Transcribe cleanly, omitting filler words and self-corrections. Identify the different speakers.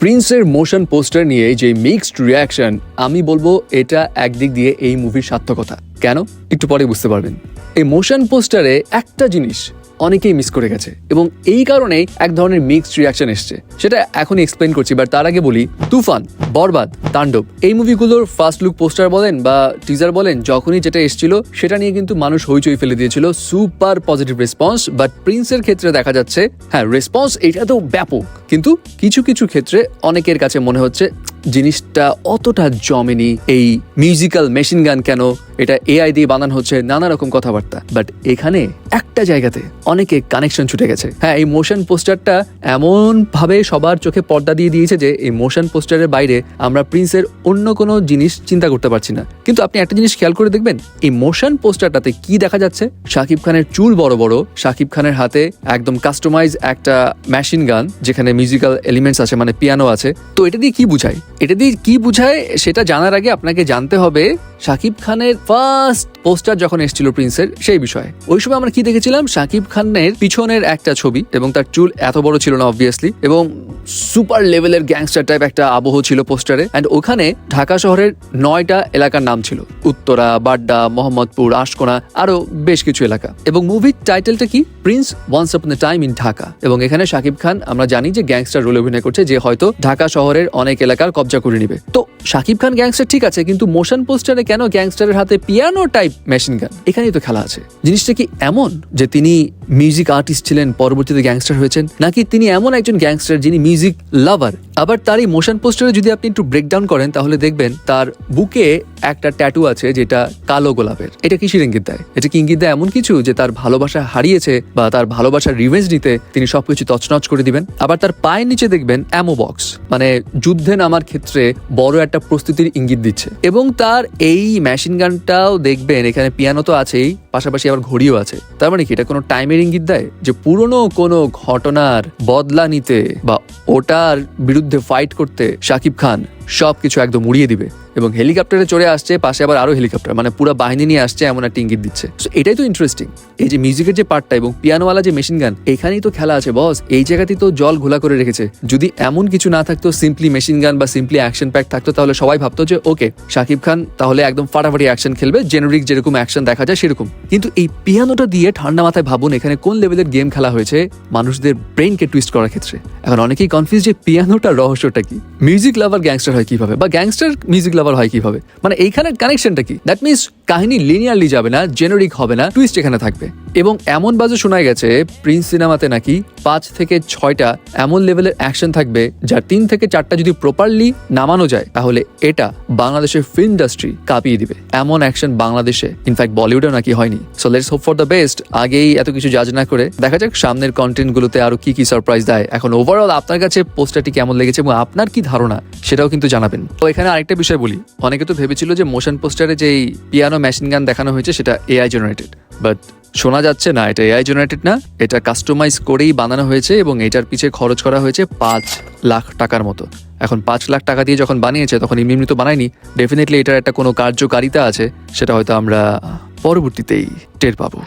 Speaker 1: প্রিন্সের motion poster নিয়ে যে mixed reaction, আমি বলবো এটা একদিক দিয়ে এই মুভির সার্থকতা। কেন, একটু পরে বুঝতে পারবেন। এই মোশন পোস্টারে একটা জিনিস অনেকেই মিস করে গেছে এবং এই কারণেই এক ধরনের মিক্সড রিয়াকশন এসছে, সেটা এখনই এক্সপ্লেন করছি। বাট তার আগে বলি, তুফান, বরবাদ, তাণ্ডব এই মুভিগুলোর ফার্স্ট লুক পোস্টার বলেন বা টিজার বলেন, যখনই যেটা এসেছিল সেটা নিয়ে কিন্তু মানুষ হইচই ফেলে দিয়েছিল, সুপার পজিটিভ রেসপন্স। বাট প্রিন্সের ক্ষেত্রে দেখা যাচ্ছে হ্যাঁ রেসপন্স এটা তো ব্যাপক, কিন্তু কিছু কিছু ক্ষেত্রে অনেকের কাছে মনে হচ্ছে জিনিসটা অতটা জমেনি। এই মিউজিক্যাল মেশিন গান কেন, এটা এআই দিয়ে বানানো হচ্ছে, নানা রকম কথাবার্তা। বাট এখানে একটা জায়গাতে অনেকে কানেকশন ছুটে গেছে। হ্যাঁ, এই মোশন পোস্টারটা এমন ভাবে সবার চোখে পর্দা দিয়ে দিয়েছে যে এই মোশন পোস্টারের বাইরে আমরা প্রিন্সের অন্য কোনো জিনিস চিন্তা করতে পারছি না। কিন্তু আপনি একটা জিনিস খেয়াল করে দেখবেন, এই মোশন পোস্টারটাতে কি দেখা যাচ্ছে, শাকিব খানের চুল বড় বড়, শাকিব খানের হাতে একদম কাস্টমাইজ একটা মেশিন গান যেখানে মিউজিক্যাল এলিমেন্টস আছে, মানে পিয়ানো আছে। তো এটা দিয়ে কি বুঝায়, এটা দিয়ে কি বুঝায় সেটা জানার আগে আপনাকে জানতে হবে শাকিব খানের ফার্স্ট পোস্টার যখন এসেছিল প্রিন্সের, সেই বিষয়ে। ওই সময় আমরা কি দেখেছিলাম, শাকিব খানের পিছনের একটা ছবি এবং তার চুল এত বড় ছিল না অবভিয়াসলি, এবং সুপার লেভেলের গ্যাংস্টার টাইপ একটা আবহ ছিল পোস্টারে। অ্যান্ড ওখানে ঢাকা শহরের 9টা এলাকার নাম ছিল, উত্তরা, বাড্ডা, মোহাম্মদপুর, আশকোনা, আরো বেশ কিছু এলাকা। এবং মুভির টাইটেলটা কি, Prince once upon A time in Dhaka. এবং এখানে শাকিব খান আমরা জানি যে গ্যাংস্টার রোলে অভিনয় করছে, যে হয়তো ঢাকা শহরের অনেক এলাকার কবজা করে নিবে। তো শাকিব খান গ্যাংস্টার ঠিক আছে, কিন্তু মোশন পোস্টারে কেন গ্যাংস্টারের হাতে পিয়ানো টাইপ মেশিন গান? এখানেই তো খেলা আছে। জিনিসটা কি এমন যে তিনি মিউজিক আর্টিস্ট ছিলেন, পরবর্তীতে গ্যাংস্টার হয়েছেন, নাকি তিনি এমন একজন গ্যাংস্টার যিনি মিউজিক লাভার? আবার তার এই মোশন পোস্টারে যদি আপনি একটু ব্রেকডাউন করেন তাহলে দেখবেন তার বুকে একটা ট্যাটু আছে যেটা কালো গোলাপের। এটা কিসের ইঙ্গিত দেয়? এটা কি ইঙ্গিত দেয় এমন কিছু যে তার ভালোবাসা হারিয়েছে বা তার ভালোবাসার রিভেঞ্জ নিতে তিনি সবকিছু তছনছ করে দিবেন? আবার তার পায়ের নিচে দেখবেন অ্যামো বক্স, মানে যুদ্ধে নামার ক্ষেত্রে বড় একটা প্রস্তুতির ইঙ্গিত দিচ্ছে। এবং তার এই মেশিন গানটাও দেখবেন এখানে পিয়ানো তো আছেই, পাশাপাশি আবার ঘড়িও আছে। তার মানে কি এটা কোনো টাইমের ইঙ্গিত দেয় যে পুরনো কোনো ঘটনার বদলা নিতে বা ওটার বিরুদ্ধে ফাইট করতে শাকিব খান সবকিছু একদম উড়িয়ে দিবে এবং হেলিকপ্টারে চড়ে আসছে, পাশে আবার আরো হেলিকপ্টার, মানে পুরো বাহিনী নিয়ে আসছে, এমন একটা ইঙ্গিত দিচ্ছে। এটাই তো ইন্টারেস্টিং, এই যে মিউজিকের যে পার্টটা এবং পিয়ানোওয়ালা যে মেশিন গান, এখানেই তো খেলা আছে বস। এই জায়গাতেই তো জল ঘোলা করে রেখেছে। যদি এমন কিছু না থাকতো, সিম্পলি মেশিন গান বা সিম্পলি অ্যাকশন প্যাক থাকতো, তাহলে সবাই ভাবতো যে ওকে শাকিব খান তাহলে একদম ফাটাফাটি অ্যাকশন খেলবে, জেনারিক যেরকম অ্যাকশন দেখা যায় সেরকম। কিন্তু এই পিয়ানোটা দিয়ে ঠান্ডা মাথায় ভাবুন এখানে কোন লেভেলের গেম খেলা হয়েছে মানুষদের ব্রেইনকে টুইস্ট করার ক্ষেত্রে। এখন অনেকেই কনফিউজ যে পিয়ানোটার রহস্যটা কি, মিউজিক লাভার গ্যাংস্টার হয় কিভাবে, বা গ্যাংস্টার মিউজিক লাভার হয় কিভাবে, মানে এইখানের কানেকশনটা কি? দ্যাট মিনস কাহিনী লিনিয়ারলি যাবে না, জেনারিক হবে না, টুইস্ট এখানে থাকবে। এবং এমন বাজে শোনা গেছে প্রিন্স সিনেমাতে নাকি 5 থেকে 6টা এমন লেভেলের অ্যাকশন থাকবে যার 3 থেকে 4টা যদি প্রপারলি নামানো যায় তাহলে এটা বাংলাদেশের ফিল্ম ইন্ডাস্ট্রি কাঁপিয়ে দিবে। এমন অ্যাকশন বাংলাদেশে ইনফ্যাক্ট বলিউডেও নাকি হয়নি। So let's hope for the best. আগেই এত কিছু জাজ না করে দেখা যাক সামনের কন্টেন্ট গুলোতে আরো কি কি সারপ্রাইজ দেয়। এখন ওভারঅল আপনার কাছে পোস্টারটি কেমন লেগেছে এবং আপনার কি ধারণা সেটাও কিন্তু জানাবেন। তো এখানে আরেকটা বিষয় বলি, অনেকে তো ভেবেছিল যে মোশন পোস্টারে যেই পিয়ানো মেশিন গান দেখানো হয়েছে সেটা এআই জেনারেটেড, বাট শোনা যাচ্ছে না এটা এআই জেনারেটেড না, এটা কাস্টমাইজ করেই বানানো হয়েছে এবং এটার পিছে খরচ করা হয়েছে 5 লাখ টাকার মতো। এখন 5 লাখ টাকা দিয়ে যখন বানিয়েছে তখন এমনি তো বানায়নি, ডেফিনেটলি এটার একটা কোনো কার্যকারিতা আছে, সেটা হয়তো আমরা পরবর্তীতেই টের পাবো।